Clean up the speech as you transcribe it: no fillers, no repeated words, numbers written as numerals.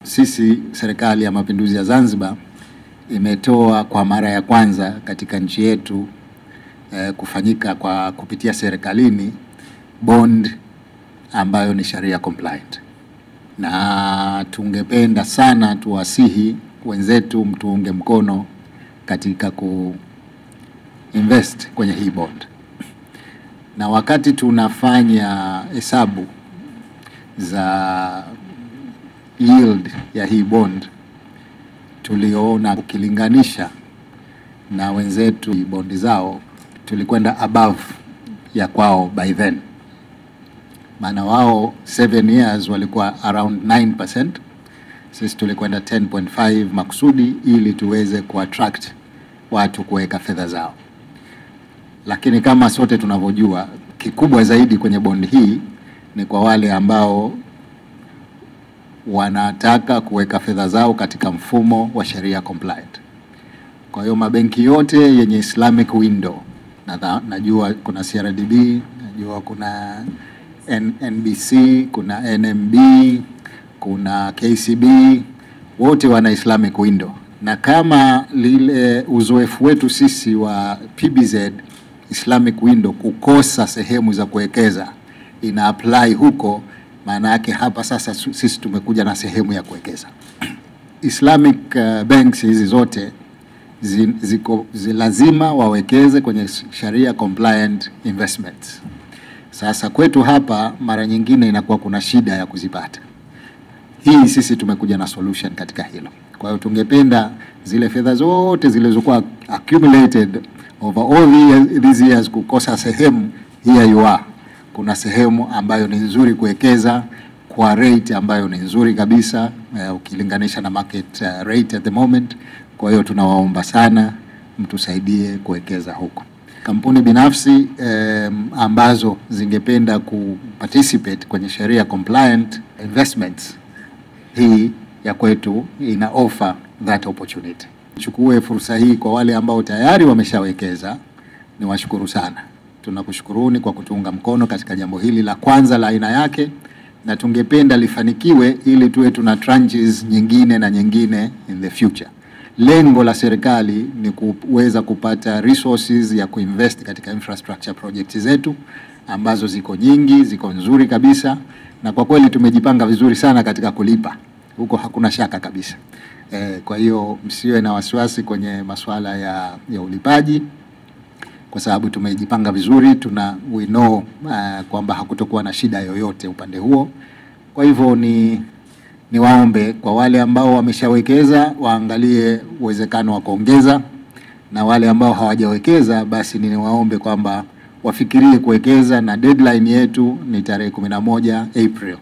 Sisi serikali ya Mapinduzi ya Zanzibar imetoa kwa mara ya kwanza katika nchi yetu kufanyika kwa kupitia serikalini bond ambayo ni sharia compliant, na tungependa sana tuwasihi wenzetu mtuunge mkono katika kuinvest kwenye hii bond. Na wakati tunafanya hesabu za yield ya hii bond, tuliona ukilinganisha na wenzetu bondi zao tulikwenda above ya kwao by then. Maana wao 7 years walikuwa around 9%, sisi tulikwenda 10.5 makusudi ili tuweze kuattract watu kuweka fedha zao. Lakini kama sote tunavyojua, kikubwa zaidi kwenye bondi hii ni kwa wale ambao wanataka kuweka fedha zao katika mfumo wa sharia compliant. Kwa hiyo mabenki yote yenye Islamic window, najua kuna CRDB, najua kuna NBC, kuna NMB, kuna KCB, wote wana Islamic window. Na kama lile uzoefu wetu sisi wa PBZ Islamic window kukosa sehemu za kuwekeza ina apply huko, maana yake hapa sasa sisi tumekuja na sehemu ya kuwekeza. Islamic banks hizi zote lazima wawekeze kwenye sharia compliant investments. Sasa kwetu hapa mara nyingine inakuwa kuna shida ya kuzipata. Hii sisi tumekuja na solution katika hilo. Kwa hiyo tungependa zile fedha zote zilizokuwa accumulated over all these years kukosa sehemu, here you are. Kuna sehemu ambayo ni nzuri kuwekeza kwa rate ambayo ni nzuri kabisa ukilinganisha na market rate at the moment. Kwa hiyo tunawaomba sana mtusaidie kuwekeza huko. Kampuni binafsi ambazo zingependa kuparticipate kwenye sharia compliant investments, hii ya kwetu ina offer that opportunity. Chukue fursa hii kwa wale ambao tayari wameshawekeza, ni washukuru sana. Tunakushukuruni kwa kutuunga mkono katika jambo hili la kwanza la aina yake, na tungependa lifanikiwe ili tuwe tuna tranches nyingine na nyingine in the future. Lengo la serikali ni kuweza kupata resources ya kuinvest katika infrastructure projects zetu ambazo ziko nyingi, ziko nzuri kabisa, na kwa kweli tumejipanga vizuri sana katika kulipa. Huko hakuna shaka kabisa. Kwa hiyo msiwe na wasiwasi kwenye masuala ya ulipaji, kwa sababu tumejipanga vizuri, we know kwamba hakutokuwa na shida yoyote upande huo. Kwa hivyo ni waombe kwa wale ambao wameshawekeza waangalie uwezekano wa kuongeza, na wale ambao hawajawekeza basi ni waombe kwamba wafikirie kuwekeza, na deadline yetu ni tarehe 11 April.